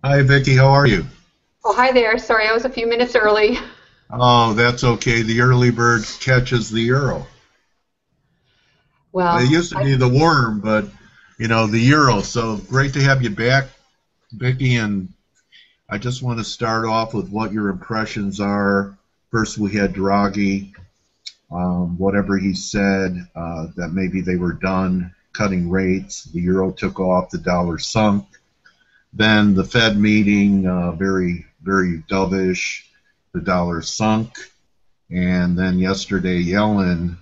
Hi, Vicki. How are you? Oh, hi there. Sorry, I was a few minutes early. Oh, that's okay. The early bird catches the euro. It Well, used to be the worm, but the euro. So great to have you back, Vicki. And I just want to start off with what your impressions are. First, we had Draghi. Whatever he said, that maybe they were done cutting rates. The euro took off. The dollar sunk. Then the Fed meeting, very, very dovish. The dollar sunk. And then yesterday, Yellen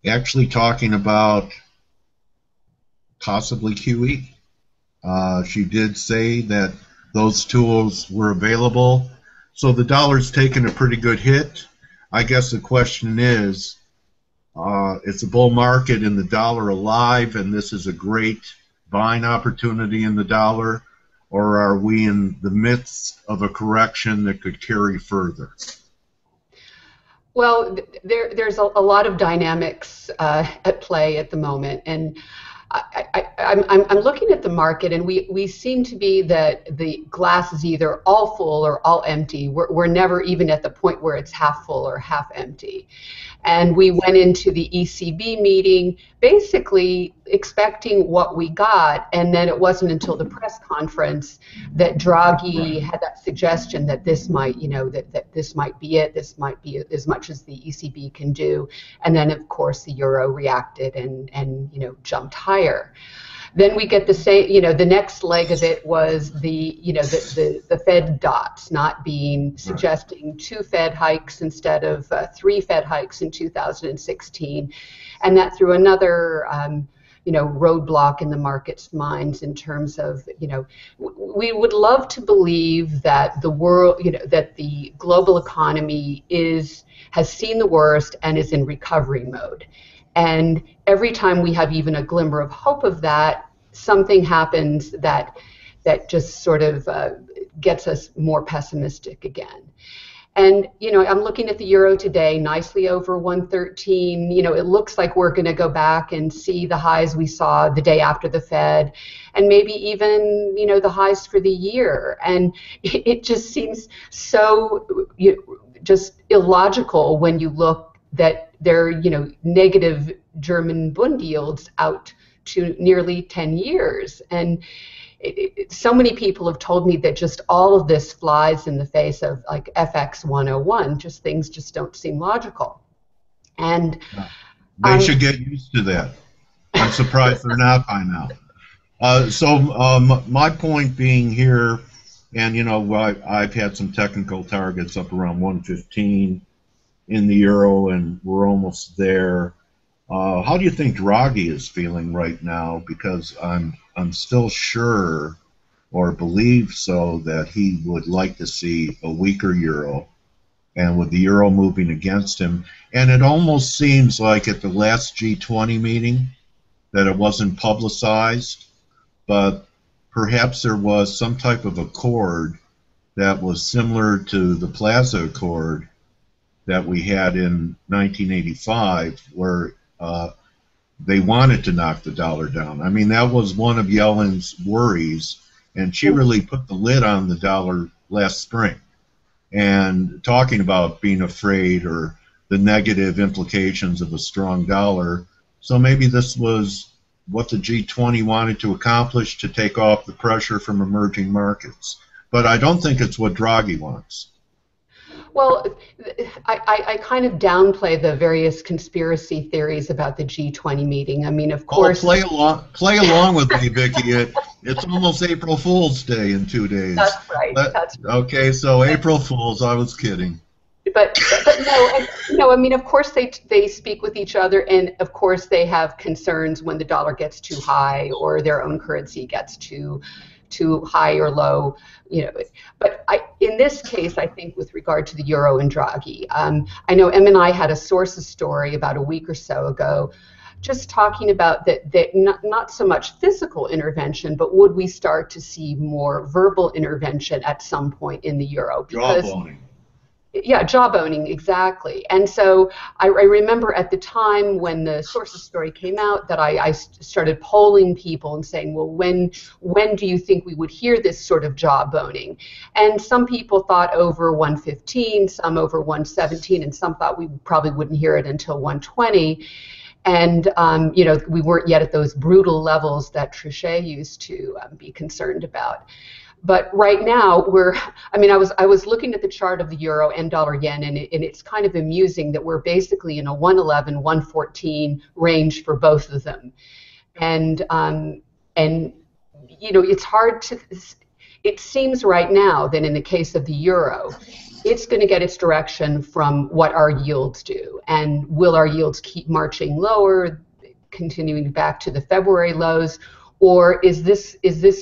actually talking about possibly QE. She did say that those tools were available. So the dollar's taken a pretty good hit. I guess the question is, it's a bull market and the dollar alive, and this is a great buying opportunity in the dollar, or are we in the midst of a correction that could carry further? well, there's a lot of dynamics at play at the moment, and I'm looking at the market, and we seem to be that the glass is either all full or all empty. We're never even at the point where it's half full or half empty. And we went into the ECB meeting basically expecting what we got, and then it wasn't until the press conference that Draghi had that suggestion that this might, that this might be it, this might be as much as the ECB can do. And then, of course, the euro reacted and jumped higher. Then we get the same, the next leg of it was the Fed dots not being suggesting 2 Fed hikes instead of 3 Fed hikes in 2016, and that threw another roadblock in the market's minds in terms of we would love to believe that the world, that the global economy has seen the worst and is in recovery mode. And every time we have even a glimmer of hope of that, something happens that just sort of gets us more pessimistic again. And I'm looking at the euro today, nicely over 113. It looks like we're going to go back and see the highs we saw the day after the Fed, and maybe even the highs for the year. And it just seems so just illogical when you look that they're negative German Bund yields out to nearly 10 years. And so many people have told me that just all of this flies in the face of like FX 101, just things just don't seem logical. And they should get used to that. I'm surprised they're not by now. So my point being here, and I've had some technical targets up around 115 in the euro, and we're almost there. How do you think Draghi is feeling right now? Because I'm still sure, or believe so, that he would like to see a weaker euro, and with the euro moving against him. And it almost seems like at the last G20 meeting that it wasn't publicized, but perhaps there was some type of accord that was similar to the Plaza Accord that we had in 1985, where they wanted to knock the dollar down. I mean, that was one of Yellen's worries, and she really put the lid on the dollar last spring. And talking about being afraid or the negative implications of a strong dollar, so maybe this was what the G20 wanted to accomplish, to take off the pressure from emerging markets. But I don't think it's what Draghi wants. Well, I kind of downplay the various conspiracy theories about the G20 meeting. I mean, of course. Oh, play along with me, Vicki. It's almost April Fool's Day in 2 days. That's right. That's right. Okay, so April Fools. I was kidding. But no, I mean, of course they speak with each other, and of course they have concerns when the dollar gets too high or their own currency gets too high or low, But in this case, I think with regard to the euro and Draghi, I know Em and I had a sources story about a week or so ago, just talking about that not so much physical intervention, but would we start to see more verbal intervention at some point in the euro? Because Jawboning. Yeah, jawboning, exactly. And so I remember at the time when the sources story came out that I started polling people and saying, well, when do you think we would hear this sort of jawboning? And some people thought over 115, some over 117, and some thought we probably wouldn't hear it until 120. And you know, we weren't yet at those brutal levels that Trichet used to be concerned about. But right now I was looking at the chart of the euro and dollar yen, and it's kind of amusing that we're basically in a 111, 114 range for both of them. And you know, it's hard to, it seems right now that in the case of the euro, it's going to get its direction from what our yields do. And will our yields keep marching lower, continuing back to the February lows? Or is this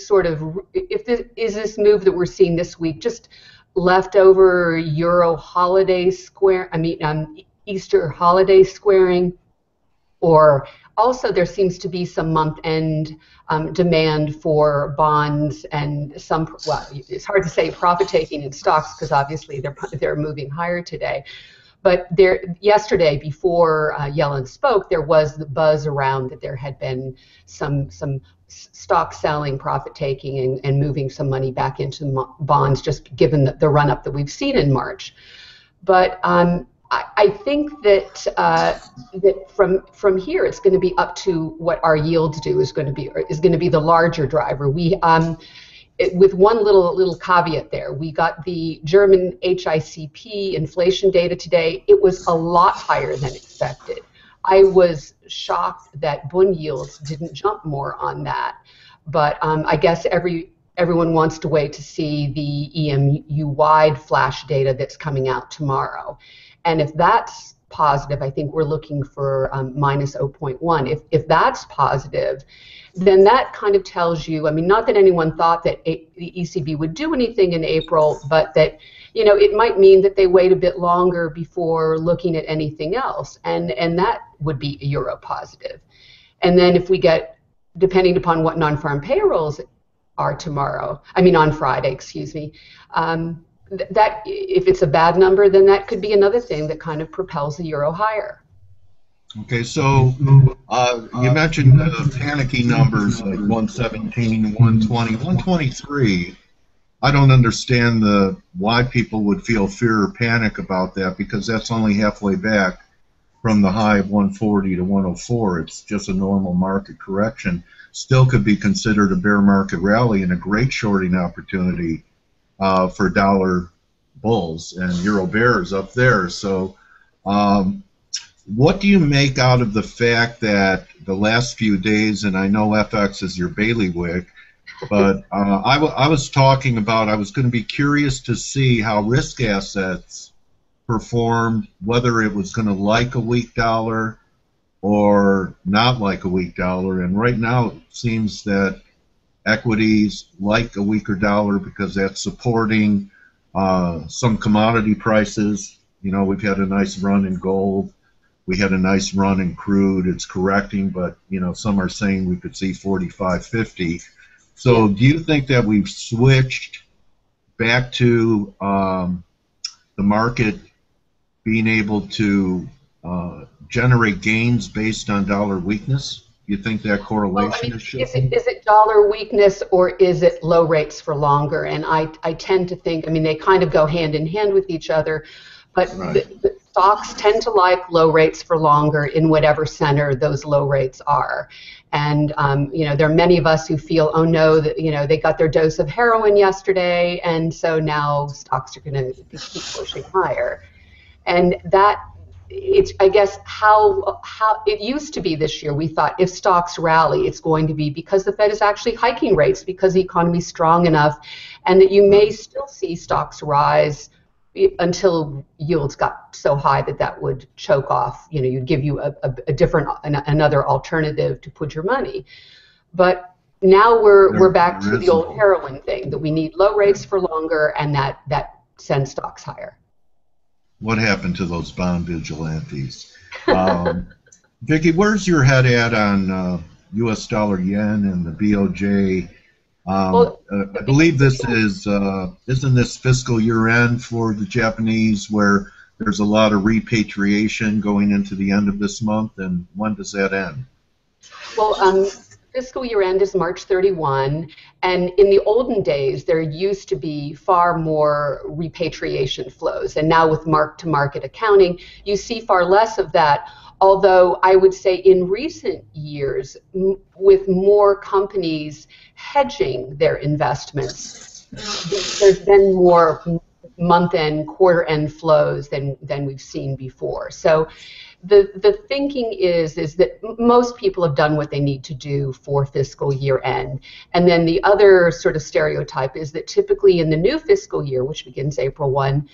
sort of, is this move that we're seeing this week just leftover Euro holiday square, Easter holiday squaring? Or also there seems to be some month-end demand for bonds and some, well, it's hard to say profit taking in stocks because obviously they're moving higher today. But yesterday, before Yellen spoke, there was the buzz around that there had been some stock selling, profit taking, and moving some money back into bonds, just given the run up that we've seen in March. But I think that that from here, it's going to be up to what our yields do is going to be the larger driver. With one little caveat there, we got the German HICP inflation data today. It was a lot higher than expected. I was shocked that Bund yields didn't jump more on that, but I guess everyone wants to wait to see the EMU-wide flash data that's coming out tomorrow. And if that's positive, I think we're looking for minus 0.1. If that's positive, then that kind of tells you, I mean, not that anyone thought that the ECB would do anything in April, but that, you know, it might mean that they wait a bit longer before looking at anything else, and that would be a euro positive. And then if we get, depending upon what non-farm payrolls are on Friday, excuse me, that if it's a bad number, then that could be another thing that kind of propels the euro higher. Okay, so you mentioned panicky numbers like 117, 120, 123. I don't understand why people would feel fear or panic about that, because that's only halfway back from the high of 140 to 104. It's just a normal market correction. Still could be considered a bear market rally and a great shorting opportunity for dollar bulls and euro bears up there. So what do you make out of the fact that the last few days, and I know FX is your bailiwick, but I was talking about, I was going to be curious to see how risk assets performed, whether it was going to like a weak dollar or not like a weak dollar. And right now it seems that equities like a weaker dollar because that's supporting some commodity prices. You know, we've had a nice run in gold. We had a nice run in crude. It's correcting, but, you know, some are saying we could see 45.50. So do you think that we've switched back to the market being able to generate gains based on dollar weakness? You think that correlation is shifting? Is it dollar weakness or is it low rates for longer? And I tend to think, I mean, they kind of go hand in hand with each other, but right. The stocks tend to like low rates for longer in whatever center those low rates are. And, you know, there are many of us who feel, oh no, that, you know, they got their dose of heroin yesterday, and so now stocks are going to keep pushing higher. And that, it's, I guess, how it used to be this year. We thought if stocks rally, it's going to be because the Fed is actually hiking rates because the economy is strong enough, and that you may still see stocks rise until yields got so high that would choke off. You know, you'd give you a different, another alternative to put your money. But now we're back to the old heroin thing, that we need low rates for longer, and that sends stocks higher. What happened to those bond vigilantes? Vicki, where's your head at on U.S. dollar yen and the BOJ I believe this is, isn't this fiscal year end for the Japanese where there's a lot of repatriation going into the end of this month, and when does that end? Well, fiscal year end is March 31, and in the olden days, there used to be far more repatriation flows, and now with mark-to-market accounting, you see far less of that. Although I would say in recent years, with more companies hedging their investments, there's been more month-end, quarter-end flows than we've seen before. So the thinking is that most people have done what they need to do for fiscal year end. And then the other sort of stereotype is that typically in the new fiscal year, which begins April 1,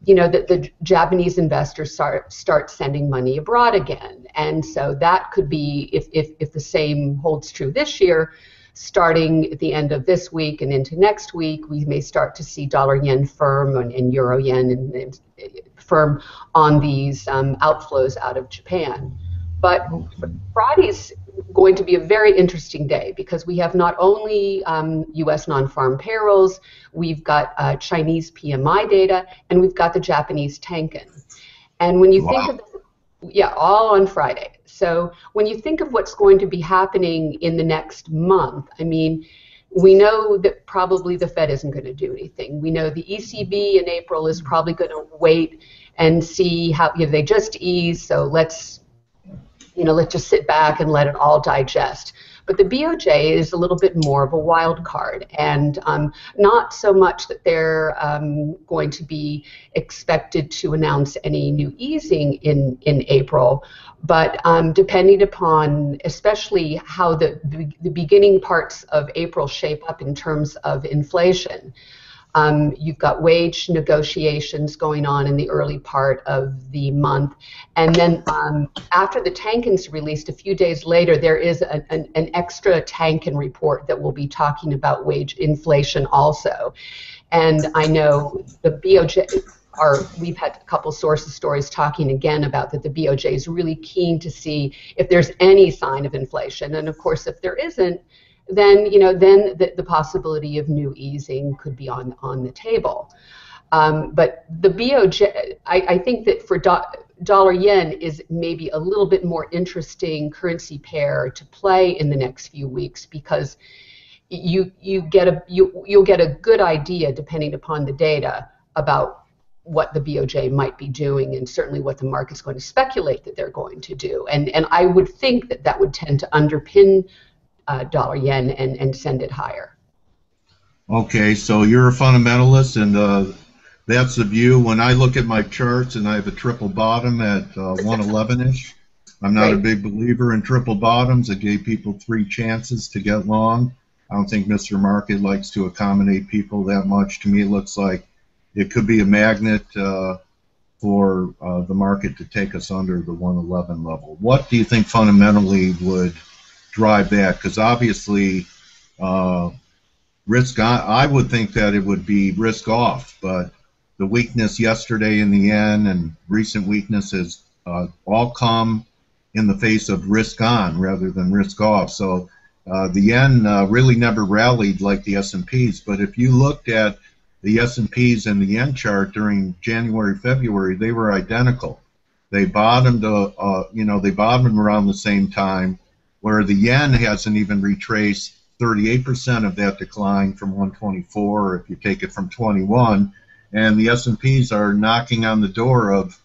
you know, that the Japanese investors start sending money abroad again. And so that could be, if the same holds true this year, starting at the end of this week and into next week, we may start to see dollar-yen firm and euro-yen and firm on these outflows out of Japan. But Friday's going to be a very interesting day because we have not only U.S. non-farm payrolls, we've got Chinese PMI data, and we've got the Japanese Tankan. And when you think of, yeah, all on Friday. So when you think of what's going to be happening in the next month, I mean, we know that probably the Fed isn't going to do anything. We know the ECB in April is probably going to wait and see how, you know, they just ease, so let's just sit back and let it all digest. But the BOJ is a little bit more of a wild card, and not so much that they're going to be expected to announce any new easing in April, but depending upon especially how the beginning parts of April shape up in terms of inflation. You've got wage negotiations going on in the early part of the month. And then after the Tankan's released a few days later, there is an extra Tankan report that will be talking about wage inflation also. And I know the BOJ, we've had a couple sources stories talking again about that the BOJ is really keen to see if there's any sign of inflation. And of course, if there isn't, then the possibility of new easing could be on the table. But the BOJ, I think that for dollar yen is maybe a little bit more interesting currency pair to play in the next few weeks because you'll get a good idea depending upon the data about what the BOJ might be doing and certainly what the market's going to speculate that they're going to do. And I would think that would tend to underpin dollar yen and send it higher. Okay, so you're a fundamentalist, and that's the view. When I look at my charts and I have a triple bottom at 111-ish, I'm not a big believer in triple bottoms. It gave people 3 chances to get long. I don't think Mr. Market likes to accommodate people that much. To me, it looks like it could be a magnet for the market to take us under the 111 level. What do you think fundamentally would drive that? Because obviously risk on, I would think that it would be risk off, but the weakness yesterday in the yen and recent weakness has all come in the face of risk on rather than risk off. So the yen really never rallied like the S&Ps, but if you looked at the S&Ps and the yen chart during January, February, they were identical. They bottomed, they bottomed around the same time, where the yen hasn't even retraced 38% of that decline from 124, if you take it from 21, and the S&Ps are knocking on the door of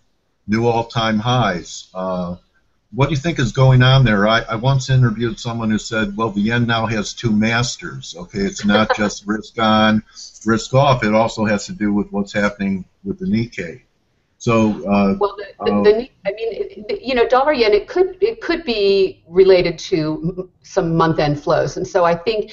new all-time highs. What do you think is going on there? I once interviewed someone who said, well, the yen now has 2 masters. Okay, it's not just risk on, risk off. It also has to do with what's happening with the Nikkei. So, dollar yen, it could be related to some month-end flows, and so I think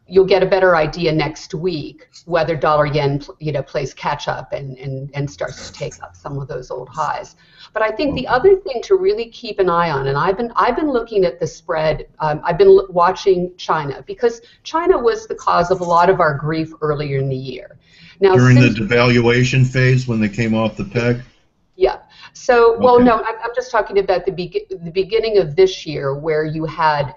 you'll get a better idea next week whether dollar yen, plays catch up and starts to take up some of those old highs. But I think the other thing to really keep an eye on, and I've been looking at the spread. I've been watching China because China was the cause of a lot of our grief earlier in the year. Now, during the devaluation phase when they came off the peg? Yeah. So, well, no, I'm just talking about the beginning of this year where you had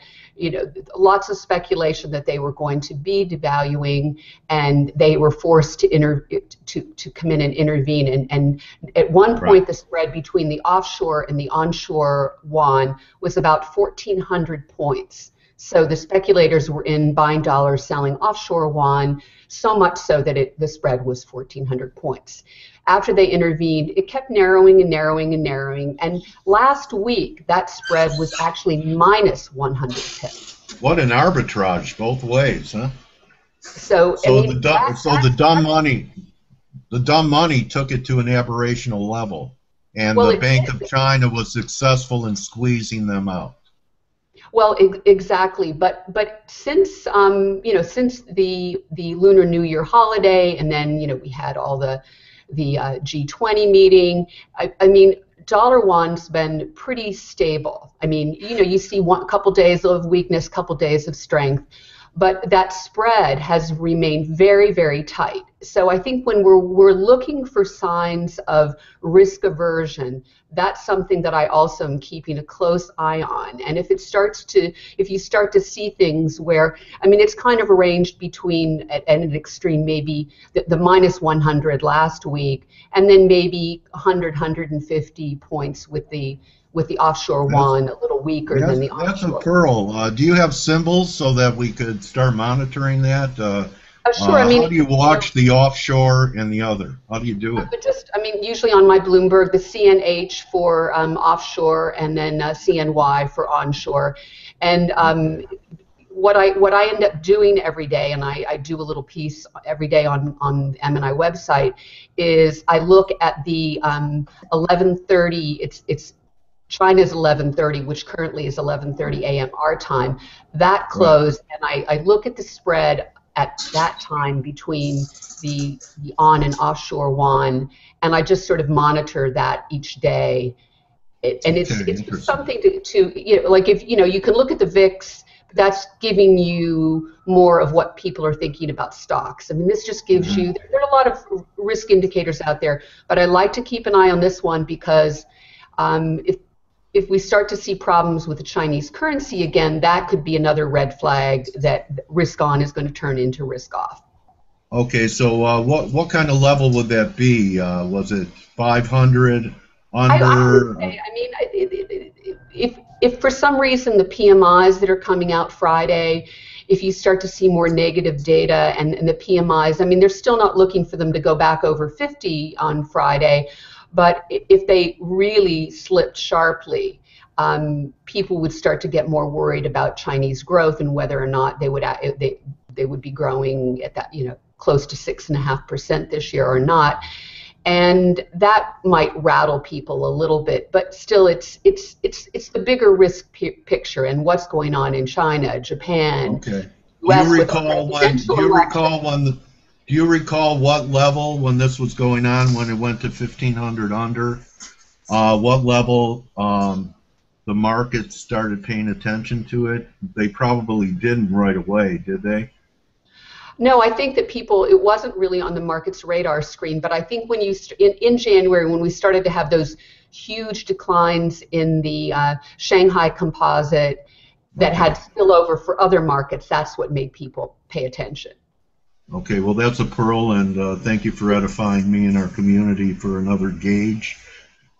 lots of speculation that they were going to be devaluing, and they were forced to come in and intervene. And at one point, the spread between the offshore and the onshore yuan was about 1,400 points. So the speculators were in buying dollars, selling offshore yuan, so much so that the spread was 1,400 points. After they intervened, it kept narrowing and narrowing and narrowing. And last week, that spread was actually minus 100 pips. What an arbitrage both ways, huh? So the dumb money took it to an aberrational level, and the Bank of China was successful in squeezing them out. Well, exactly, but since since the Lunar New Year holiday, and then we had all the G20 meeting. I mean, dollar yuan's been pretty stable. I mean, you see a couple days of weakness, couple days of strength, but that spread has remained very, very tight. So I think when we're looking for signs of risk aversion, that's something that I also am keeping a close eye on. And if you start to see things where, I mean, it's kind of arranged between, at an extreme, maybe the minus 100 last week, and then maybe 100, 150 points with the offshore yuan a little weaker than the onshore. That's a pearl. Do you have symbols so that we could start monitoring that? Sure. I mean, how do you watch the offshore and the other? How do you do it? Usually on my Bloomberg, the CNH for offshore, and then CNY for onshore. And what I end up doing every day, and I do a little piece every day on the MNI website, is I look at the 11:30. It's China's 11:30, which currently is 11:30 a.m. our time. That closed, and I look at the spread at that time between the on and offshore yuan, and I just sort of monitor that each day. It's something to like, if you can look at the VIX, that's giving you more of what people are thinking about stocks. I mean, this just gives you, there are a lot of risk indicators out there, but I like to keep an eye on this one because if we start to see problems with the Chinese currency again, that could be another red flag that risk on is going to turn into risk off. Okay, so what kind of level would that be? Was it 500 under? I would say, I mean, if for some reason the PMIs that are coming out Friday, if you start to see more negative data and the PMIs, I mean, they're still not looking for them to go back over 50 on Friday. But if they really slipped sharply, people would start to get more worried about Chinese growth and whether or not they would be growing at that, close to 6.5% this year or not, and that might rattle people a little bit. But still, it's the bigger risk picture and what's going on in China, Japan. Okay. Do you recall what level when this was going on, when it went to 1,500 under? What level the market started paying attention to it? They probably didn't right away, did they? No, I think that it wasn't really on the market's radar screen, but I think when in January, when we started to have those huge declines in the Shanghai Composite that had spillover for other markets, that's what made people pay attention. Okay, well, that's a pearl, and thank you for edifying me and our community for another gauge.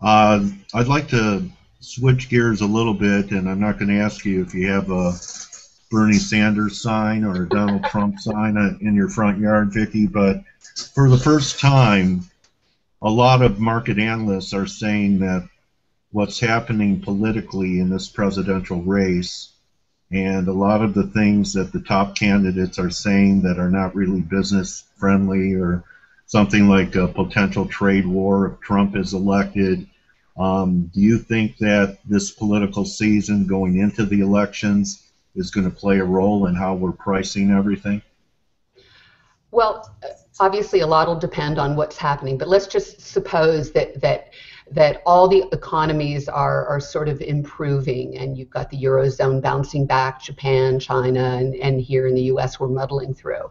I'd like to switch gears a little bit, and I'm not going to ask you if you have a Bernie Sanders sign or a Donald Trump sign in your front yard, Vicki, but for the first time, a lot of market analysts are saying that what's happening politically in this presidential race and a lot of the things that the top candidates are saying that are not really business friendly, or something like a potential trade war if Trump is elected. Do you think that this political season going into the elections is going to play a role in how we're pricing everything? Well, obviously a lot will depend on what's happening, but let's just suppose that all the economies are sort of improving, and you've got the Eurozone bouncing back, Japan, China, and here in the U.S. we're muddling through.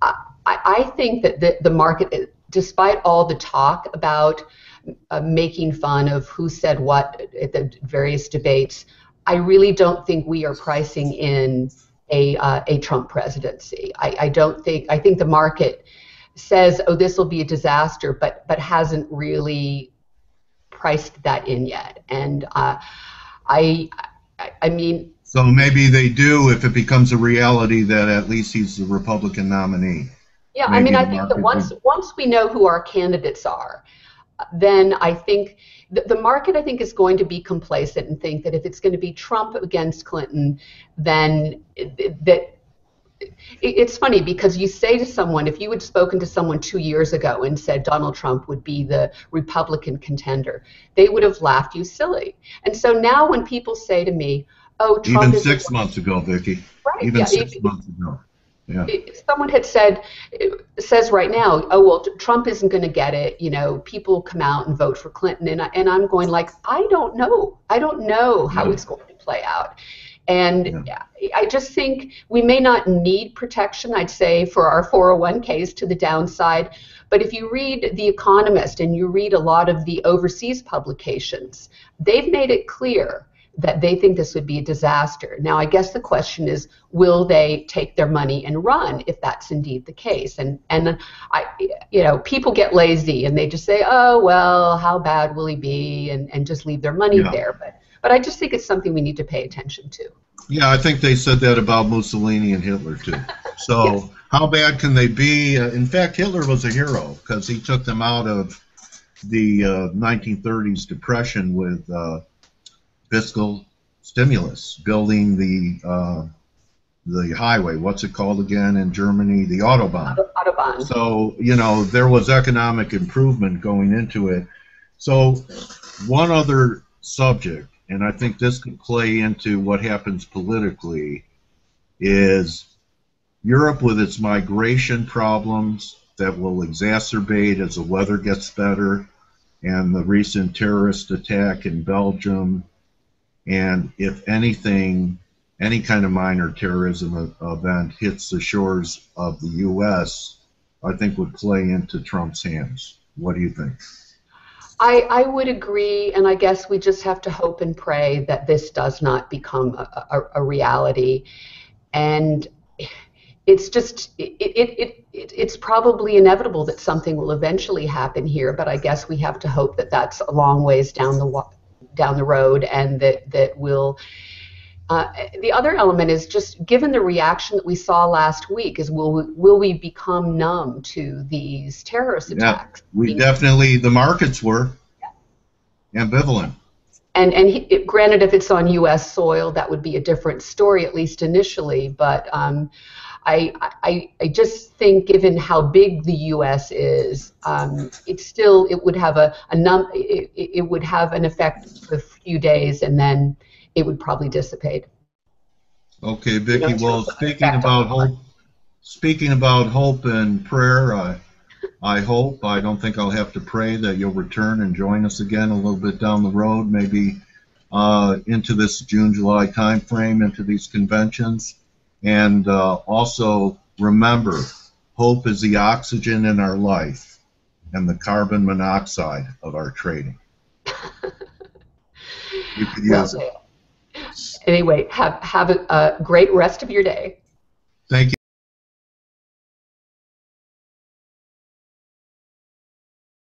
I think that the market, despite all the talk about making fun of who said what at the various debates, I really don't think we are pricing in a Trump presidency. I don't think. I think the market says, oh, this will be a disaster, but hasn't really priced that in yet. And I mean. So maybe they do if it becomes a reality that at least he's the Republican nominee. Yeah, Maybe I mean, I think that once we know who our candidates are, then I think the market, I think, is going to be complacent and think that if it's going to be Trump against Clinton, then it's funny because you say to someone, if you had spoken to someone 2 years ago and said Donald Trump would be the Republican contender, they would have laughed you silly. And so now when people say to me, oh, Trump even is 6 months ago, Vicki. Right, even yeah, 6 months ago. Yeah. If someone had says right now, oh, well, Trump isn't going to get it, people come out and vote for Clinton. And I'm going like, I don't know. I don't know how it's going to play out. And I just think we may not need protection, I'd say, for our 401ks to the downside. But if you read The Economist and you read a lot of the overseas publications, they've made it clear that they think this would be a disaster. Now, I guess the question is, will they take their money and run if that's indeed the case? And people get lazy and they just say, oh, well, how bad will he be? And just leave their money there. But I just think it's something we need to pay attention to. Yeah, I think they said that about Mussolini and Hitler, too. So yes. How bad can they be? In fact, Hitler was a hero because he took them out of the 1930s depression with fiscal stimulus, building the highway. What's it called again in Germany? The Autobahn. Autobahn. So, there was economic improvement going into it. So one other subject, and I think this could play into what happens politically, is Europe with its migration problems that will exacerbate as the weather gets better, and the recent terrorist attack in Belgium. And if anything, any kind of minor terrorism event hits the shores of the U.S., I think would play into Trump's hands. What do you think? I would agree, and I guess we just have to hope and pray that this does not become a reality. And it's just, it's probably inevitable that something will eventually happen here, but I guess we have to hope that that's a long ways down the road, and that will. The other element is just given the reaction that we saw last week is will we become numb to these terrorist attacks? The markets were ambivalent. And granted, if it's on U.S. soil, that would be a different story, at least initially. But I just think, given how big the U.S. is, it would have it would have an effect for a few days, and then it would probably dissipate. Okay, Vicki. Well, speaking about hope and prayer, I hope, I don't think I'll have to pray that you'll return and join us again a little bit down the road, maybe into this June-July time frame, into these conventions. And also remember, hope is the oxygen in our life and the carbon monoxide of our trading. You could use it. Anyway, have a great rest of your day. Thank you.